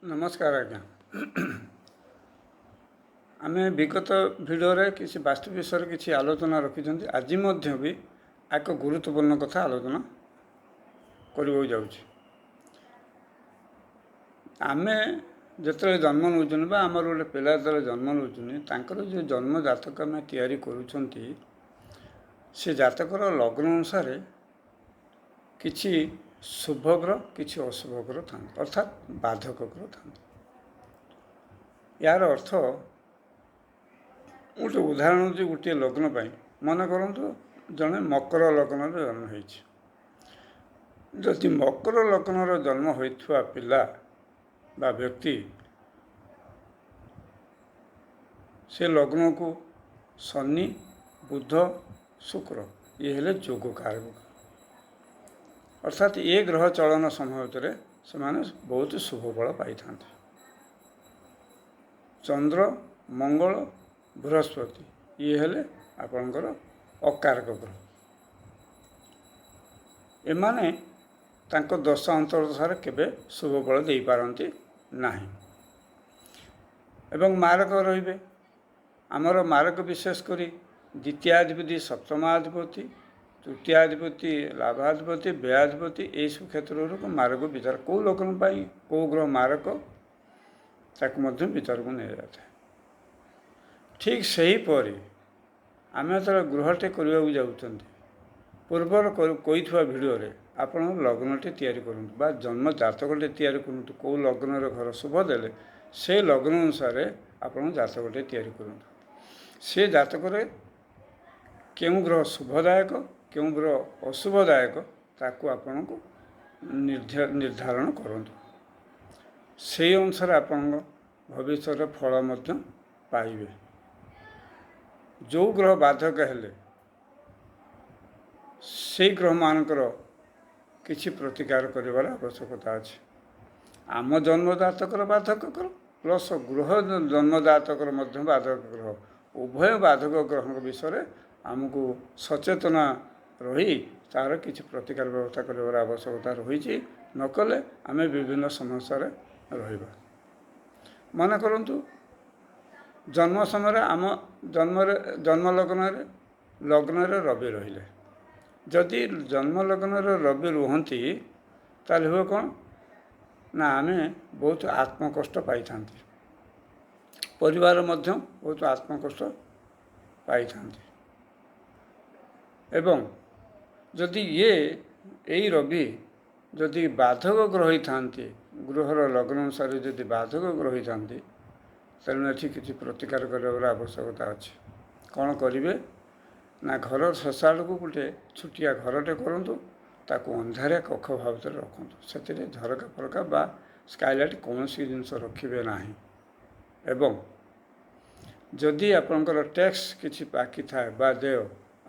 नमस्कार आज्ञा आम विगत भिडियो किसी वास्तु विषय किसी आलोचना रखी आज भी एक गुरुत्वपूर्ण कथा आलोचना करने जाऊँ। आम जो जन्म नौ आमर गोटे पिला जो जन्म नौ जो जन्म जातक आम तैयारी करुँच से जातकर लग्न अनुसार किसी शुभ ग्रह किसी अशुभ ग्रह था अर्थात बाधक ग्रह था। यार अर्थ गोटे उदाहरण जो गोटे लग्न मन करूँ जड़े मकर लग्न जन्म होती मकर लग्न जन्म होता पिला बा व्यक्ति से लग्न को शनि बुध शुक्र ये हेले जोग कारक अर्थात ये ग्रह चलन समय से बहुत शुभ फल पाई था। चंद्र मंगल बृहस्पति ये हेले आपणकर अकारक ग्रह एमाने तांको दशा अंतरदशार केबे शुभ फल दे पारती नाही एवं मारक रहिबे आमर मारक विशेषकर द्वितीयाधिपति सप्तमाधिपति तृतीयाधिपति लाभाधिपति व्ययाधिपति यही सब क्षेत्र मारक विचार कौ लग्न पाई कौ ग्रह मारक ताकू विचार को नहीं जाता है। ठीक सही परी आम जो गृहटे करने जाऊँ पूर्वर कही भिडियो आप लग्नटे तैयारी करूँ बा जन्म जातकटे तैयारी करूँ कौ लग्न घर शुभ देले से लग्न अनुसार आप जातकटे तैयारी करूँ से जातक क्यों ग्रह शुभदायक क्यों ग्रह अशुभदायक ताकू आपण को निर्धारण करूँ से अनुसार आप भविष्य फल पाइबे। जो ग्रह बाधक हेले से ग्रह मानकर किसी प्रतिकार कर आवश्यकता अच्छे। आम जन्मजातक बाधक ग्रह प्लस ग्रह जन्मजातक बाधक ग्रह उभय बाधक ग्रह विषय आमको सचेतना रही तार किसी प्रतिकार व्यवस्था कर आवश्यकता रही नकले आम विभिन्न समस्या रहिबा। मन करंतु जन्म समय आम जन्म लग्न रवि रहिले जदि जन्म लग्न रवि रुहंती ताले हुए कौन ना आम बहुत आत्मकष्ट पाई था परिवार मध्य बहुत आत्मकष्ट पाई था एवं जदि ये यही रवि जदि बाधक ग्रही था गृहर लग्न अनुसार जदि बाधक ग्रही था तेणु ये किसी प्रतिकार कर आवश्यकता अच्छे। कौन करेंगे ना घर शशा को गोटे छुटिया घरटे करूँ ताकू अंधारिया कक्ष भाव रखुँ से झरका फरका बा स्काइलाइट कौन सी जिनस रखिए ना एवं जदि आपंकर टैक्स किसी बाकी थाए बा देय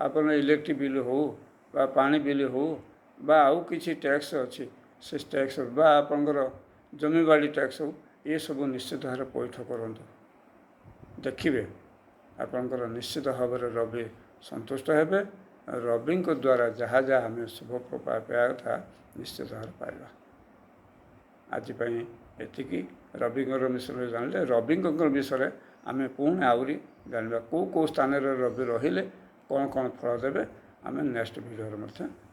आप इलेक्ट्रिक बिल हो बा पानी बिल हो बा आउ किसी टैक्स अच्छी से टैक्स बा आपंकर जमी बाड़ी टैक्स हो ये सब निश्चित भाव पैठ करूँ देखिए आपंकर निश्चित भाव रवि संतुष्ट हेबे रवि द्वारा जहाँ जहाँ हमें शुभ पाया था निश्चित भाव पाइबा। आज एतिकी रवि विषय जानले रवि विषय आम पुणी आहरी जानवा कौ स्थान रवि रहिले कौन कौन फल देवे आम नेक्स्ट भिडियो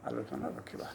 आलोचना रखा।